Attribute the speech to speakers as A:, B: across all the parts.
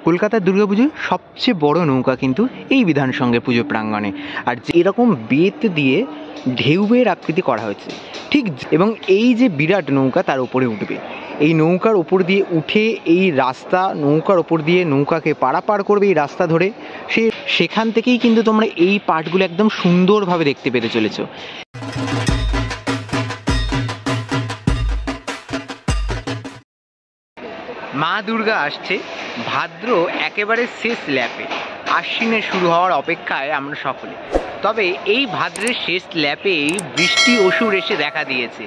A: কলকাতার দুর্গাপুজোর সবচেয়ে বড় নৌকা কিন্তু এই বিধানসঙ্গের পুজো প্রাঙ্গণে। আর যে এরকম বেত দিয়ে ঢেউয়ের আকৃতি করা হয়েছে ঠিক, এবং এই যে বিরাট নৌকা তার উপরে উঠবে, এই নৌকার ওপর দিয়ে উঠে এই রাস্তা, নৌকার ওপর দিয়ে নৌকাকে পারাপার করবে এই রাস্তা ধরে, সেখান থেকেই কিন্তু তোমরা এই পার্টগুলো একদম সুন্দরভাবে দেখতে পেতে চলেছো। মা দুর্গা আসছে ভাদ্র একেবারে শেষ ল্যাপে, আশ্বিনের শুরু হওয়ার অপেক্ষায় আমরা সকলে। তবে এই ভাদ্রের শেষ ল্যাপেই বৃষ্টি অসুর এসে দেখা দিয়েছে।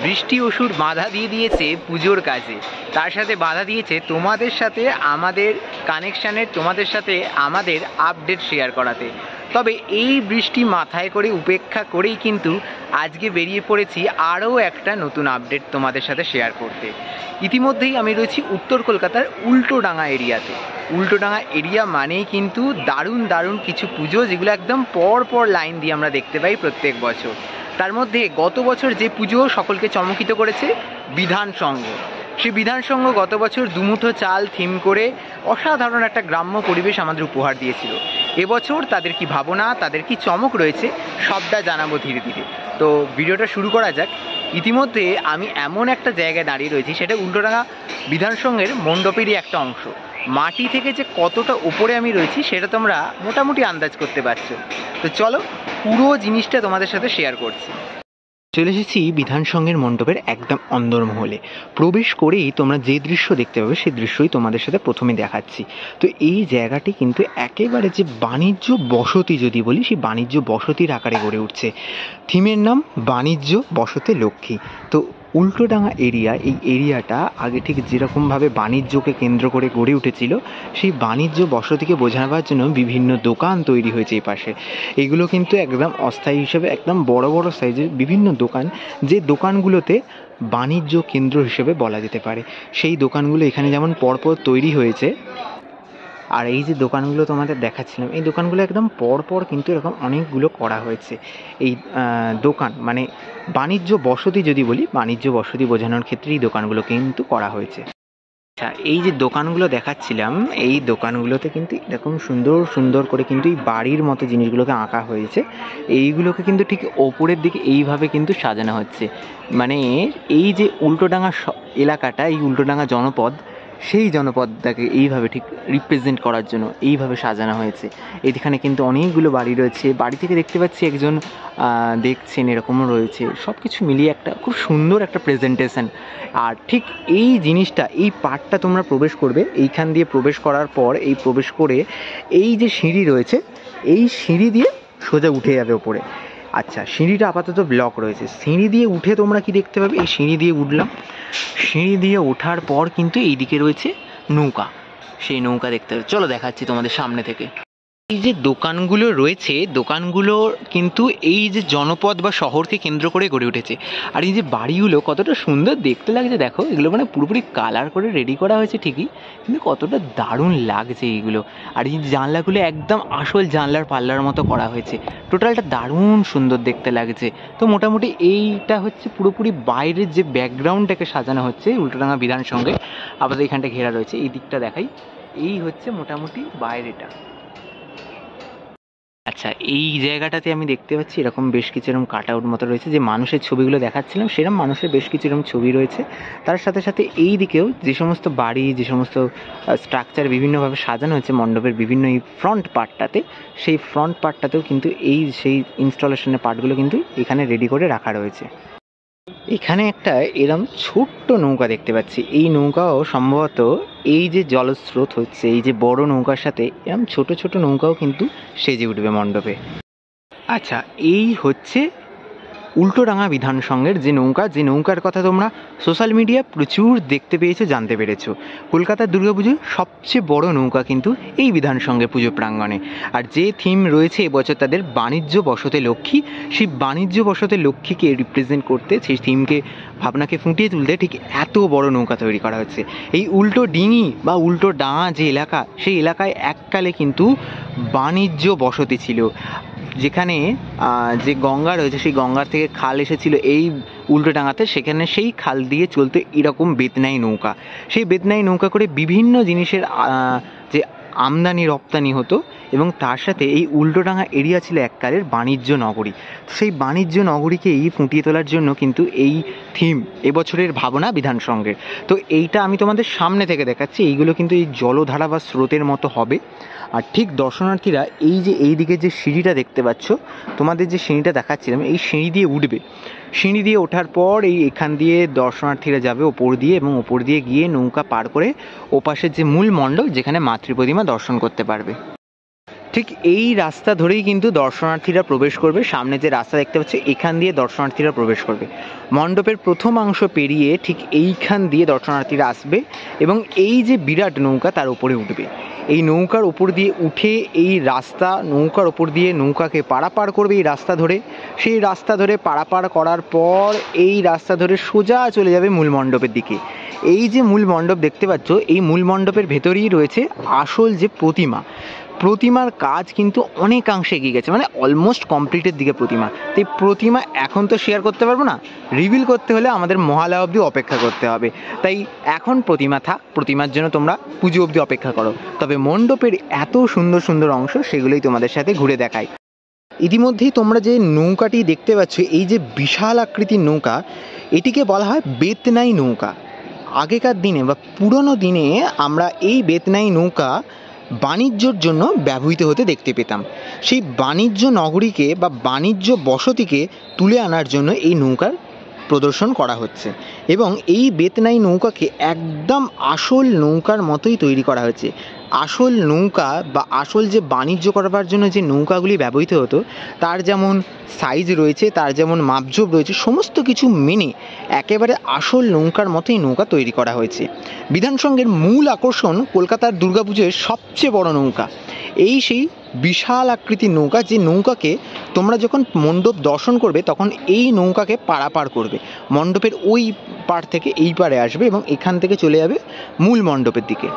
A: বৃষ্টি অসুর বাধা দিয়ে দিয়েছে পুজোর কাজে, তার সাথে বাধা দিয়েছে তোমাদের সাথে আমাদের কানেকশানের, তোমাদের সাথে আমাদের আপডেট শেয়ার করাতে। তবে এই বৃষ্টি মাথায় করে উপেক্ষা করেই কিন্তু আজকে বেরিয়ে পড়েছি আরও একটা নতুন আপডেট তোমাদের সাথে শেয়ার করতে। ইতিমধ্যেই আমি রয়েছি উত্তর কলকাতার উল্টোডাঙা এরিয়াতে। উল্টোডাঙা এরিয়া মানেই কিন্তু দারুণ দারুণ কিছু পুজো, যেগুলো একদম পর পর লাইন দিয়ে আমরা দেখতে পাই প্রত্যেক বছর। তার মধ্যে গত বছর যে পুজো সকলকে চমকিত করেছে, বিধানসঙ্গ। সেই বিধানসঙ্গ গত বছর দুমুঠো চাল থিম করে অসাধারণ একটা গ্রাম্য পরিবেশ আমাদের উপহার দিয়েছিল। এবছর তাদের কি ভাবনা, তাদের কি চমক রয়েছে, সবটা জানাবো ধীরে ধীরে। তো ভিডিওটা শুরু করা যাক। ইতিমধ্যে আমি এমন একটা জায়গায় দাঁড়িয়ে রয়েছি, সেটা উল্টোডাঙা বিধানসঙ্গের মণ্ডপেরই একটা অংশ। মাটি থেকে যে কতটা উপরে আমি রয়েছি সেটা তোমরা মোটামুটি আন্দাজ করতে পারছো। তো চলো পুরো জিনিসটা তোমাদের সাথে শেয়ার করছি। চলে এসেছি বিধানসঙ্গের মণ্ডপের একদম অন্দরমহলে। প্রবেশ করেই তোমরা যে দৃশ্য দেখতে পাবে সেই দৃশ্যই তোমাদের সাথে প্রথমে দেখাচ্ছি। তো এই জায়গাটি কিন্তু একেবারে যে বাণিজ্য বসতি যদি বলি, সেই বাণিজ্য বসতির আকারে গড়ে উঠছে। থিমের নাম বাণিজ্য বসতে লক্ষ্মী। তো উল্টোডাঙা এরিয়া, এই এরিয়াটা আগে ঠিক যেরকমভাবে বাণিজ্যকে কেন্দ্র করে গড়ে উঠেছিল, সেই বাণিজ্য বসতিকে বোঝানোর জন্য বিভিন্ন দোকান তৈরি হয়েছে এই পাশে। এগুলো কিন্তু একদম অস্থায়ী হিসেবে একদম বড় বড় সাইজের বিভিন্ন দোকান, যে দোকানগুলোতে বাণিজ্য কেন্দ্র হিসেবে বলা যেতে পারে। সেই দোকানগুলো এখানে যেমন পরপর তৈরি হয়েছে, আর এই যে দোকানগুলো তোমাদের দেখাচ্ছিলাম, এই দোকানগুলো একদম পরপর কিন্তু এরকম অনেকগুলো করা হয়েছে। এই দোকান মানে বাণিজ্য বসতি যদি বলি, বাণিজ্য বসতি বোঝানোর ক্ষেত্রে এই দোকানগুলো কিন্তু করা হয়েছে। আচ্ছা, এই যে দোকানগুলো দেখাচ্ছিলাম, এই দোকানগুলোতে কিন্তু এরকম সুন্দর সুন্দর করে কিন্তু এই বাড়ির মতো জিনিসগুলোকে আঁকা হয়েছে। এইগুলোকে কিন্তু ঠিক ওপরের দিকে এইভাবে কিন্তু সাজানো হচ্ছে। মানে এই যে উল্টোডাঙা এলাকাটা, এই উল্টোডাঙা জনপদ, সেই জনপদটাকে এইভাবে ঠিক রিপ্রেজেন্ট করার জন্য এইভাবে সাজানো হয়েছে। এখানে কিন্তু অনেকগুলো বাড়ি রয়েছে, বাড়ি থেকে দেখতে পাচ্ছি একজন দেখছেন, এরকমও রয়েছে। সব কিছু মিলিয়ে একটা খুব সুন্দর একটা প্রেজেন্টেশন। আর ঠিক এই জিনিসটা, এই পার্টটা তোমরা প্রবেশ করবে, এইখান দিয়ে প্রবেশ করার পর এই প্রবেশ করে এই যে সিঁড়ি রয়েছে, এই সিঁড়ি দিয়ে সোজা উঠে যাবে ওপরে। আচ্ছা, সিঁড়িটা আপাতত ব্লক রয়েছে। সিঁড়ি দিয়ে উঠে তোমরা কি দেখতে পাবে, এই সিঁড়ি দিয়ে উঠলাম, সিঁড়ি দিয়ে ওঠার পর কিন্তু এইদিকে রয়েছে নৌকা। সেই নৌকা দেখতে হবে, চলো দেখাচ্ছি তোমাদের সামনে থেকে। এই যে দোকানগুলো রয়েছে, দোকানগুলো কিন্তু এই যে জনপদ বা শহরকে কেন্দ্র করে গড়ে উঠেছে। আর এই যে বাড়িগুলো কতটা সুন্দর দেখতে লাগছে দেখো, এগুলো মানে পুরোপুরি কালার করে রেডি করা হয়েছে ঠিকই, কিন্তু কতটা দারুণ লাগছে এইগুলো। আর এই জানলাগুলো একদম আসল জানলার পাল্লার মতো করা হয়েছে, টোটালটা দারুণ সুন্দর দেখতে লাগছে। তো মোটামুটি এইটা হচ্ছে পুরোপুরি বাইরের যে ব্যাকগ্রাউন্ডটাকে সাজানো হচ্ছে উল্টোডাঙা বিধানসঙ্গে। আপাতত এখানটা ঘেরা রয়েছে, এই দিকটা দেখাই, এই হচ্ছে মোটামুটি বাইরেটা। আচ্ছা, এই জায়গাটাতে আমি দেখতে পাচ্ছি এরকম বেশ কিছু এরকম কাট আউট মতো রয়েছে, যে মানুষের ছবিগুলো দেখাচ্ছিলাম সেরকম মানুষের বেশ কিছু এরকম ছবি রয়েছে। তার সাথে সাথে এই দিকেও যে সমস্ত বাড়ি, যে সমস্ত স্ট্রাকচার বিভিন্নভাবে সাজানো হচ্ছে মণ্ডপের বিভিন্ন এই ফ্রন্ট পার্টটাতে, সেই ফ্রন্ট পার্টটাতেও কিন্তু এই সেই ইনস্টলেশনের পার্টগুলো কিন্তু এখানে রেডি করে রাখা রয়েছে। এখানে একটা এরম ছোট্ট নৌকা দেখতে পাচ্ছি। এই নৌকাও সম্ভবত এই যে জলস্রোত হচ্ছে, এই যে বড় নৌকার সাথে এরম ছোট ছোট নৌকাও কিন্তু সেজে উঠবে মণ্ডপে। আচ্ছা, এই হচ্ছে উল্টোডাঙা বিধানসঙ্গের যে নৌকা, যে নৌকার কথা তোমরা সোশ্যাল মিডিয়া প্রচুর দেখতে পেয়েছো, জানতে পেরেছো। কলকাতার দুর্গাপুজোর সবচেয়ে বড় নৌকা কিন্তু এই বিধানসঙ্গের পুজো প্রাঙ্গণে। আর যে থিম রয়েছে এবছর তাদের বাণিজ্য বসতে লক্ষ্মী, সেই বাণিজ্য বসতে লক্ষ্মীকে রিপ্রেজেন্ট করতে, সেই থিমকে ভাবনাকে ফুটিয়ে তুলতে ঠিক এত বড় নৌকা তৈরি করা হচ্ছে। এই উল্টো ডিঙি বা উল্টো ডাঙা যে এলাকা, সেই এলাকায় এককালে কিন্তু বাণিজ্য বসতি ছিল। যেখানে যে গঙ্গা রয়েছে, সেই গঙ্গার থেকে খাল এসেছিল এই উল্টোডাঙাতে, সেখানে সেই খাল দিয়ে চলতে এরকম বেতনাই নৌকা। সেই বেতনাই নৌকা করে বিভিন্ন জিনিসের যে আমদানি রপ্তানি হতো, এবং তার সাথে এই উল্টোডাঙা এরিয়া ছিল এককালের বাণিজ্য নগরী। সেই বাণিজ্য নগরীকেই ফুটিয়ে তোলার জন্য কিন্তু এই থিম এবছরের ভাবনা বিধান সংঘের। তো এইটা আমি তোমাদের সামনে থেকে দেখাচ্ছি, এইগুলো কিন্তু এই জলধারা বা স্রোতের মতো হবে। আর ঠিক দর্শনার্থীরা এই যে এই দিকে যে সিঁড়িটা দেখতে পাচ্ছ, তোমাদের যে সিঁড়িটা দেখাচ্ছিলাম, এই সিঁড়ি দিয়ে উঠবে। সিঁড়ি দিয়ে ওঠার পর এখান দিয়ে দর্শনার্থীরা যাবে ওপর দিয়ে, এবং ওপর দিয়ে গিয়ে নৌকা পার করে ওপাশের যে মূল মণ্ডপ যেখানে মাতৃপ্রতিমা দর্শন করতে পারবে। ঠিক এই রাস্তা ধরেই কিন্তু দর্শনার্থীরা প্রবেশ করবে। সামনে যে রাস্তা দেখতে পাচ্ছ এখান দিয়ে দর্শনার্থীরা প্রবেশ করবে। মণ্ডপের প্রথম অংশ পেরিয়ে ঠিক এইখান দিয়ে দর্শনার্থীরা আসবে এবং এই যে বিরাট নৌকা তার উপরে উঠবে। এই নৌকার ওপর দিয়ে উঠে এই রাস্তা, নৌকার ওপর দিয়ে নৌকাকে পারাপার করবে এই রাস্তা ধরে। সেই রাস্তা ধরে পারাপার করার পর এই রাস্তা ধরে সোজা চলে যাবে মূল মণ্ডপের দিকে। এই যে মূল মণ্ডপ দেখতে পাচ্ছ, এই মূল মণ্ডপের ভেতরেই রয়েছে আসল যে প্রতিমার কাজ কিন্তু অনেকাংশে এগিয়ে গেছে, মানে অলমোস্ট কমপ্লিটের দিকে প্রতিমা। তো এই প্রতিমা এখন তো শেয়ার করতে পারবো না, রিভিল করতে হলে আমাদের মহালয়া অবধি অপেক্ষা করতে হবে। তাই এখন প্রতিমা থাক, প্রতিমার জন্য তোমরা পুজো অবধি অপেক্ষা করো। তবে মণ্ডপের এত সুন্দর সুন্দর অংশ সেগুলোই তোমাদের সাথে ঘুরে দেখাই। ইতিমধ্যেই তোমরা যে নৌকাটি দেখতে পাচ্ছ, এই যে বিশাল আকৃতির নৌকা, এটিকে বলা হয় বেতনাই নৌকা। আগেকার দিনে বা পুরনো দিনে আমরা এই বেতনাই নৌকা বাণিজ্যর জন্য ব্যবহৃত হতে দেখতে পেতাম। সেই বাণিজ্য নগরীকে বা বাণিজ্য বসতিকে তুলে আনার জন্য এই নৌকার প্রদর্শন করা হচ্ছে, এবং এই বেতনাই নৌকাকে একদম আসল নৌকার মতোই তৈরি করা হয়েছে। আসল নৌকা বা আসল যে বাণিজ্য করবার জন্য যে নৌকাগুলি ব্যবহৃত হতো তার যেমন সাইজ রয়েছে, তার যেমন মাপঝোপ রয়েছে, সমস্ত কিছু মেনে একেবারে আসল নৌকার মতোই নৌকা তৈরি করা হয়েছে। বিধান সংঘের মূল আকর্ষণ কলকাতার দুর্গাপুজোর সবচেয়ে বড় নৌকা, এই সেই বিশাল আকৃতির নৌকা, যে নৌকাকে তোমরা যখন মণ্ডপ দর্শন করবে তখন এই নৌকাকে পারাপার করবে, মণ্ডপের ওই পার থেকে এই পারে আসবে এবং এখান থেকে চলে যাবে মূল মণ্ডপের দিকে।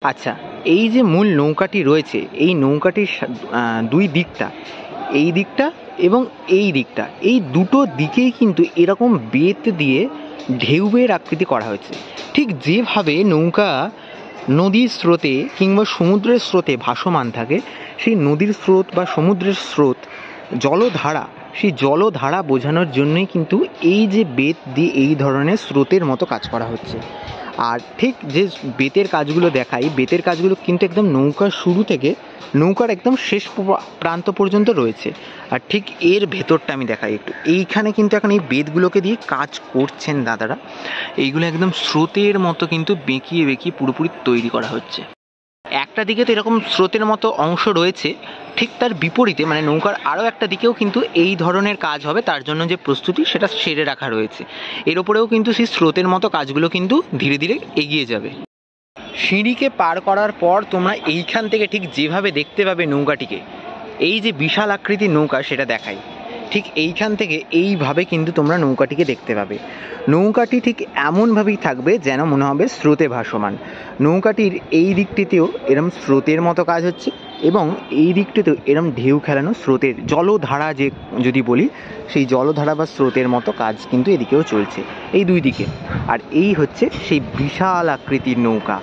A: আচ্ছা, এই যে মূল নৌকাটি রয়েছে, এই নৌকাটির দুই দিকটা, এই দিকটা এবং এই দিকটা, এই দুটো দিকেই কিন্তু এরকম বেত দিয়ে ঢেউয়ের আকৃতি করা হয়েছে। ঠিক যেভাবে নৌকা নদীর স্রোতে কিংবা সমুদ্রের স্রোতে ভাসমান থাকে, সেই নদীর স্রোত বা সমুদ্রের স্রোত, জলধারা, সেই জলধারা বোঝানোর জন্যই কিন্তু এই যে বেত দিয়ে এই ধরনের স্রোতের মতো কাজ করা হচ্ছে। আর ঠিক যে বেতের কাজগুলো দেখাই, বেতের কাজগুলো কিন্তু একদম নৌকার শুরু থেকে নৌকার একদম শেষ প্রান্ত পর্যন্ত রয়েছে। আর ঠিক এর ভেতরটা আমি দেখাই একটু। এইখানে কিন্তু এখন এই বেতগুলোকে দিয়ে কাজ করছেন দাদারা। এইগুলো একদম স্রোতের মতো কিন্তু বেঁকিয়ে বেঁকিয়ে পুরোপুরি তৈরি করা হচ্ছে। একটা দিকে তো এরকম স্রোতের মতো অংশ রয়েছে, ঠিক তার বিপরীতে মানে নৌকার আরও একটা দিকেও কিন্তু এই ধরনের কাজ হবে, তার জন্য যে প্রস্তুতি সেটা সেরে রাখা রয়েছে। এর ওপরেও কিন্তু সেই স্রোতের মতো কাজগুলো কিন্তু ধীরে ধীরে এগিয়ে যাবে। সিঁড়িকে পার করার পর তোমরা এইখান থেকে ঠিক যেভাবে দেখতে পাবে নৌকাটিকে, এই যে বিশাল আকৃতির নৌকা সেটা দেখাই, ঠিক এইখান থেকে এইভাবে কিন্তু তোমরা নৌকাটিকে দেখতে পাবে। নৌকাটি ঠিক এমনভাবেই থাকবে যেন মনে হবে স্রোতে ভাসমান। নৌকাটির এই দিকটিতেও এরম স্রোতের মতো কাজ হচ্ছে, এবং এই দিকটিতেও এরম ঢেউ খেলানো স্রোতের জলধারা যে যদি বলি, সেই জলধারা বা স্রোতের মতো কাজ কিন্তু এদিকেও চলছে, এই দুই দিকে। আর এই হচ্ছে সেই বিশাল আকৃতির নৌকা।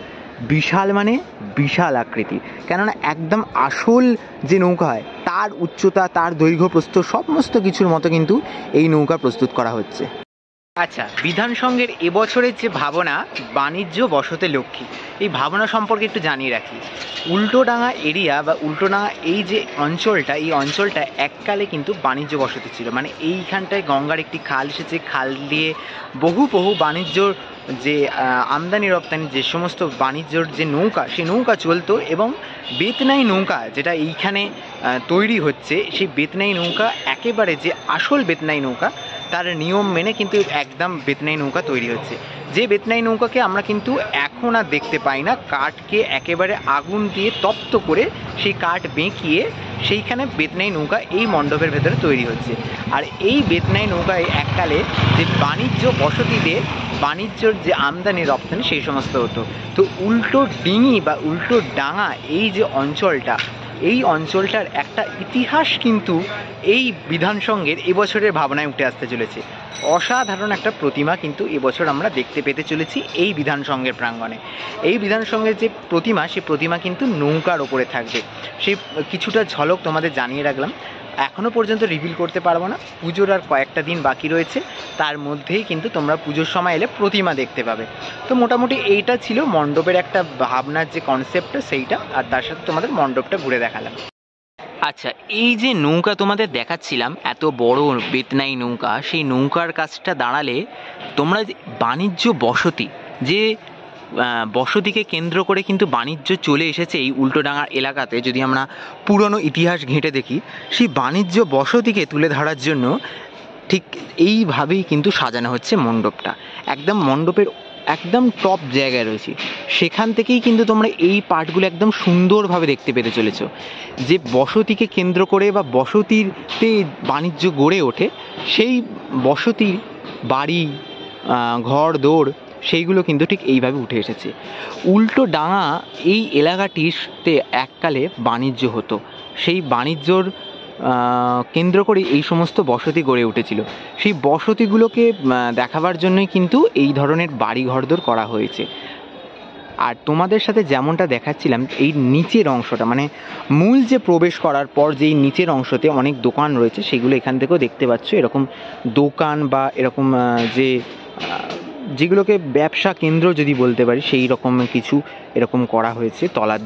A: বিশাল মানে বিশাল আকৃতি, কেননা একদম আসল যে নৌকা হয় তার উচ্চতা, তার দৈর্ঘ্য, প্রস্থ সমস্ত কিছুর মতো কিন্তু এই নৌকা প্রস্তুত করা হচ্ছে। আচ্ছা, বিধান সংঘের এবছরের যে ভাবনা বাণিজ্য বসতে লক্ষ্মী, এই ভাবনা সম্পর্কে একটু জানিয়ে রাখি। উল্টোডাঙা এরিয়া বা উল্টোডাঙা এই যে অঞ্চলটা, এই অঞ্চলটা এককালে কিন্তু বাণিজ্য বসতি ছিল। মানে এইখানটায় গঙ্গার একটি খাল এসেছে, খাল দিয়ে বহু বাণিজ্য যে আমদানি রপ্তানি যে সমস্ত বাণিজ্যর যে নৌকা, সেই নৌকা চলতো। এবং বেতনাই নৌকা যেটা এইখানে তৈরি হচ্ছে, সেই বেতনাই নৌকা একেবারে যে আসল বেতনাই নৌকা তার নিয়ম মেনে কিন্তু একদম বেতনাই নৌকা তৈরি হচ্ছে। যে বেতনাই নৌকাকে আমরা কিন্তু এখন আর দেখতে পাই না, কাঠকে একেবারে আগুন দিয়ে তপ্ত করে সেই কাঠ বেঁকিয়ে সেইখানে বেতনাই নৌকা এই মণ্ডপের ভেতরে তৈরি হচ্ছে। আর এই বেতনাই নৌকায় এককালে যে বাণিজ্য বসতিতে বাণিজ্যর যে আমদানি রপ্তানি সেই সমস্ত হতো। তো উল্টো ডিঙি বা উল্টো ডাঙা এই যে অঞ্চলটা, এই অঞ্চলটার একটা ইতিহাস কিন্তু এই বিধান সংঘের এবছরের ভাবনায় উঠে আসতে চলেছে। অসাধারণ একটা প্রতিমা কিন্তু এবছর আমরা দেখতে পেতে চলেছি এই বিধান সংঘের প্রাঙ্গণে। এই বিধান সংঘের যে প্রতিমা, সেই প্রতিমা কিন্তু নৌকার ওপরে থাকবে। সেই কিছুটা ঝলক তোমাদের জানিয়ে রাখলাম। এখনও পর্যন্ত রিভিল করতে পারবো না, পুজোর আর কয়েকটা দিন বাকি রয়েছে, তার মধ্যেই কিন্তু তোমরা পুজোর সময় এলে প্রতিমা দেখতে পাবে। তো মোটামুটি এইটা ছিল মণ্ডপের একটা ভাবনার যে কনসেপ্টটা সেইটা, আর তার সাথে তোমাদের মণ্ডপটা ঘুরে দেখালাম। আচ্ছা, এই যে নৌকা তোমাদের দেখাচ্ছিলাম, এত বড় বেতনাই নৌকা, সেই নৌকার কাছটা দাঁড়ালে তোমরা বাণিজ্য বসতি, যে বসতিকে কেন্দ্র করে কিন্তু বাণিজ্য চলে এসেছে এই উল্টোডাঙা এলাকাতে, যদি আমরা পুরনো ইতিহাস ঘেঁটে দেখি, সেই বাণিজ্য বসতিকে তুলে ধরার জন্য ঠিক এইভাবেই কিন্তু সাজানো হচ্ছে মণ্ডপটা। একদম মণ্ডপের একদম টপ জায়গায় রয়েছে, সেখান থেকেই কিন্তু তোমরা এই পার্টগুলো একদম সুন্দরভাবে দেখতে পেতে চলেছ। যে বসতিকে কেন্দ্র করে বা বসতিতে বাণিজ্য গড়ে ওঠে, সেই বসতির বাড়ি, ঘর দৌড়, সেইগুলো কিন্তু ঠিক এইভাবে উঠে এসেছে। উল্টোডাঙা এই এলাকাটিতে এককালে বাণিজ্য হতো, সেই বাণিজ্যর কেন্দ্র করে এই সমস্ত বসতি গড়ে উঠেছিল। সেই বসতিগুলোকে দেখাবার জন্যই কিন্তু এই ধরনের বাড়ি ঘরদোর করা হয়েছে। আর তোমাদের সাথে যেমনটা দেখাচ্ছিলাম, এই নিচের অংশটা মানে মূল যে প্রবেশ করার পর যেই নিচের অংশতে অনেক দোকান রয়েছে, সেগুলো এখান থেকেও দেখতে পাচ্ছ। এরকম দোকান বা এরকম যেগুলোকে ব্যবসা কেন্দ্র যদি বলতে পারি, সেই রকম কিছু এরকম করা হয়েছে তলার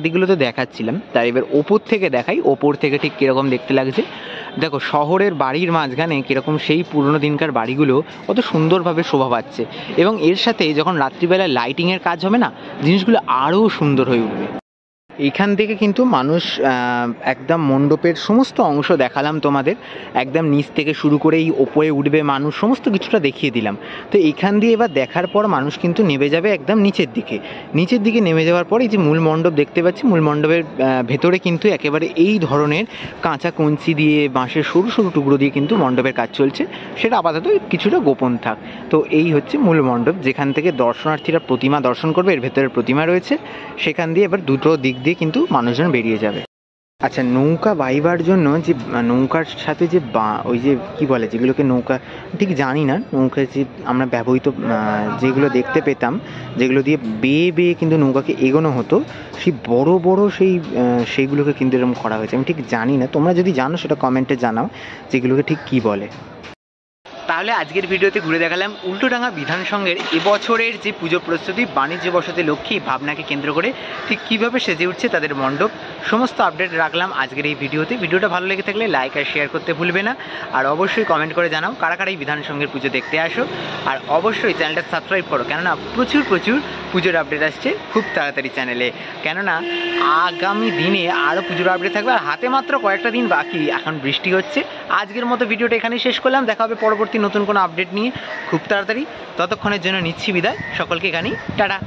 A: দিকগুলোতে দেখাচ্ছিলাম। তাই এবার ওপর থেকে দেখাই, ওপর থেকে ঠিক কীরকম দেখতে লাগছে। দেখো, শহরের বাড়ির মাঝখানে কীরকম সেই পুরনো দিনকার বাড়িগুলো কত সুন্দরভাবে শোভা পাচ্ছে, এবং এর সাথে যখন রাত্রিবেলা লাইটিংয়ের কাজ হবে না, জিনিসগুলো আরও সুন্দর হয়ে উঠবে। এইখান থেকে কিন্তু মানুষ একদম মণ্ডপের সমস্ত অংশ দেখালাম তোমাদের, একদম নিচ থেকে শুরু করে এই ওপরে উঠবে মানুষ, সমস্ত কিছুটা দেখিয়ে দিলাম। তো এইখান দিয়ে এবার দেখার পর মানুষ কিন্তু নেমে যাবে একদম নিচের দিকে নেমে যাওয়ার পর এই যে মূল মণ্ডপ দেখতে পাচ্ছি, মূল মণ্ডপের ভেতরে কিন্তু একেবারে এই ধরনের কাঁচা কঞ্চি দিয়ে, বাঁশের সরু সরু টুকরো দিয়ে কিন্তু মণ্ডপের কাজ চলছে। সেটা আপাতত কিছুটা গোপন থাক। তো এই হচ্ছে মূল মণ্ডপ, যেখান থেকে দর্শনার্থীরা প্রতিমা দর্শন করবে। এর ভেতরে প্রতিমা রয়েছে, সেখান দিয়ে এবার দুটো দিক দিয়ে কিন্তু মানুষজন বেরিয়ে যাবে। আচ্ছা, নৌকা বাইবার জন্য যে নৌকার সাথে যে ওই যে কি বলে, যেগুলোকে নৌকা ঠিক জানি না, নৌকা যে আমরা ব্যবহৃত যেগুলো দেখতে পেতাম, যেগুলো দিয়ে বেয়ে বেয়ে কিন্তু নৌকাকে এগোনো হতো, সেই বড় বড় সেইগুলোকে কিন্তু এরকম করা হয়েছে। আমি ঠিক জানি না, তোমরা যদি জানো সেটা কমেন্টে জানাও, যেগুলোকে ঠিক কি বলে। তাহলে আজকের ভিডিওতে ঘুরে দেখালাম উল্টোডাঙা বিধান সংঘের এবছরের যে পুজো প্রস্তুতি, বাণিজ্য বসতি লক্ষ্মী ভাবনাকে কেন্দ্র করে ঠিক কীভাবে সেজে উঠছে তাদের মণ্ডপ, সমস্ত আপডেট রাখলাম আজকের এই ভিডিওতে। ভিডিওটা ভালো লেগে থাকলে লাইক আর শেয়ার করতে ভুলবে না, আর অবশ্যই কমেন্ট করে জানাও কারা কারা এই বিধান সংঘের পুজো দেখতে আসো, আর অবশ্যই চ্যানেলটা সাবস্ক্রাইব করো, কেননা প্রচুর পুজোর আপডেট আসছে খুব তাড়াতাড়ি চ্যানেলে। কেননা আগামী দিনে আরও পুজোর আপডেট থাকবে, আর হাতে মাত্র কয়েকটা দিন বাকি, এখন বৃষ্টি হচ্ছে। আজকের মতো ভিডিওটা এখানেই শেষ করলাম, দেখা হবে পরবর্তী নতুন কোনো আপডেট নিয়ে খুব তাড়াতাড়ি। ততক্ষণের জন্য নিচ্ছি বিদায়, সকলকে এখানেই টাটা।